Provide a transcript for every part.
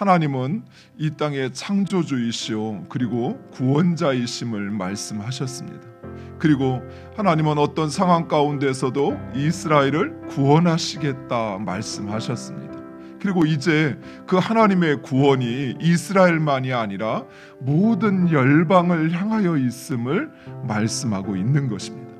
하나님은 이 땅의 창조주이시오 그리고 구원자이심을 말씀하셨습니다. 그리고 하나님은 어떤 상황 가운데서도 이스라엘을 구원하시겠다 말씀하셨습니다. 그리고 이제 그 하나님의 구원이 이스라엘만이 아니라 모든 열방을 향하여 있음을 말씀하고 있는 것입니다.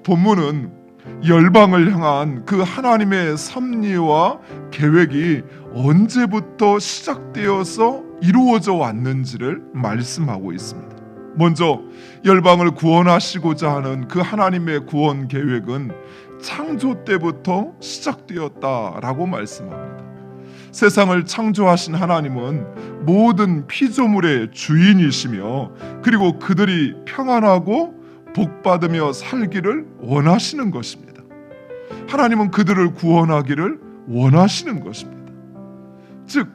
본문은 열방을 향한 그 하나님의 섭리와 계획이 언제부터 시작되어서 이루어져 왔는지를 말씀하고 있습니다. 먼저 열방을 구원하시고자 하는 그 하나님의 구원 계획은 창조 때부터 시작되었다라고 말씀합니다. 세상을 창조하신 하나님은 모든 피조물의 주인이시며 그리고 그들이 평안하고 복받으며 살기를 원하시는 것입니다. 하나님은 그들을 구원하기를 원하시는 것입니다. 즉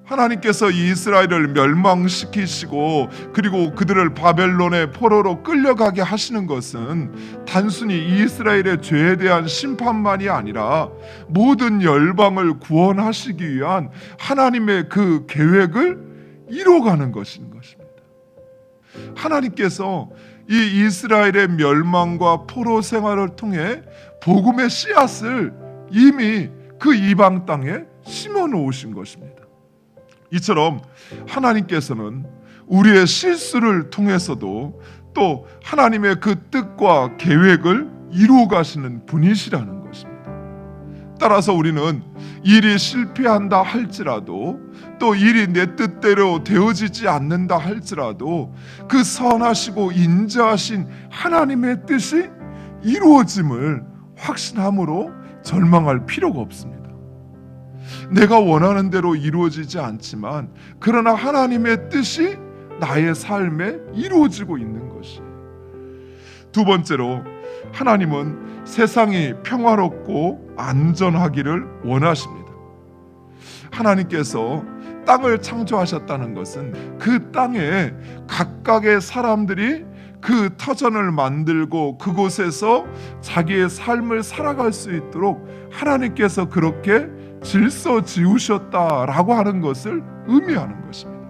하나님께서 이스라엘을 멸망시키시고 그리고 그들을 바벨론의 포로로 끌려가게 하시는 것은 단순히 이스라엘의 죄에 대한 심판만이 아니라 모든 열방을 구원하시기 위한 하나님의 그 계획을 이뤄가는 것인 것입니다. 하나님께서 이 이스라엘의 멸망과 포로 생활을 통해 복음의 씨앗을 이미 그 이방 땅에 심어 놓으신 것입니다. 이처럼 하나님께서는 우리의 실수를 통해서도 또 하나님의 그 뜻과 계획을 이루어 가시는 분이시라는 것입니다. 따라서 우리는 일이 실패한다 할지라도 또 일이 내 뜻대로 되어지지 않는다 할지라도 그 선하시고 인자하신 하나님의 뜻이 이루어짐을 확신함으로 절망할 필요가 없습니다. 내가 원하는 대로 이루어지지 않지만 그러나 하나님의 뜻이 나의 삶에 이루어지고 있는 것이. 두 번째로 하나님은 세상이 평화롭고 안전하기를 원하십니다. 하나님께서 땅을 창조하셨다는 것은 그 땅에 각각의 사람들이 그 터전을 만들고 그곳에서 자기의 삶을 살아갈 수 있도록 하나님께서 그렇게 질서 지으셨다라고 하는 것을 의미하는 것입니다.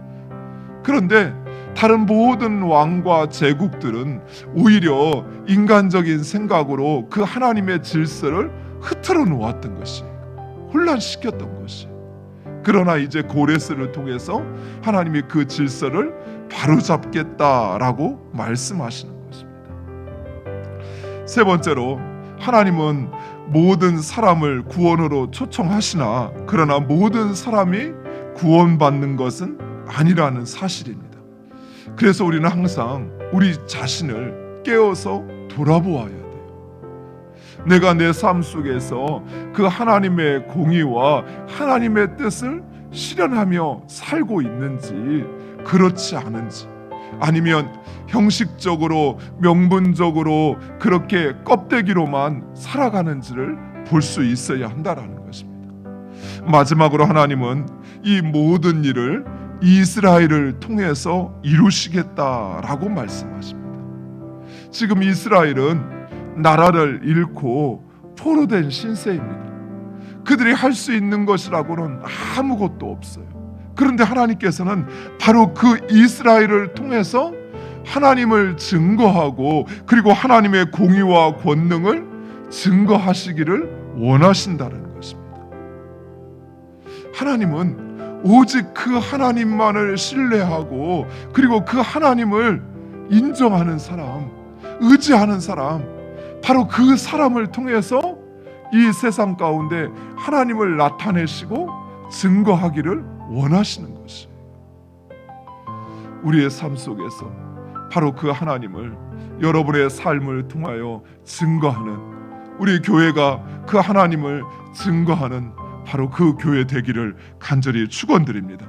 그런데 다른 모든 왕과 제국들은 오히려 인간적인 생각으로 그 하나님의 질서를 흐트러 놓았던 것이에요. 혼란시켰던 것이에요. 그러나 이제 고레스를 통해서 하나님이 그 질서를 바로잡겠다라고 말씀하시는 것입니다. 세 번째로 하나님은 모든 사람을 구원으로 초청하시나 그러나 모든 사람이 구원받는 것은 아니라는 사실입니다. 그래서 우리는 항상 우리 자신을 깨어서 돌아보아야 돼요. 내가 내 삶 속에서 그 하나님의 공의와 하나님의 뜻을 실현하며 살고 있는지 그렇지 않은지, 아니면 형식적으로 명분적으로 그렇게 껍데기로만 살아가는지를 볼 수 있어야 한다라는 것입니다. 마지막으로 하나님은 이 모든 일을 이스라엘을 통해서 이루시겠다라고 말씀하십니다. 지금 이스라엘은 나라를 잃고 포로된 신세입니다. 그들이 할 수 있는 것이라고는 아무것도 없어요. 그런데 하나님께서는 바로 그 이스라엘을 통해서 하나님을 증거하고 그리고 하나님의 공의와 권능을 증거하시기를 원하신다는 것입니다. 하나님은 오직 그 하나님만을 신뢰하고 그리고 그 하나님을 인정하는 사람, 의지하는 사람, 바로 그 사람을 통해서 이 세상 가운데 하나님을 나타내시고 증거하기를 원하시는 것이에요. 우리의 삶 속에서 바로 그 하나님을 여러분의 삶을 통하여 증거하는, 우리 교회가 그 하나님을 증거하는 바로 그 교회 되기를 간절히 축원드립니다.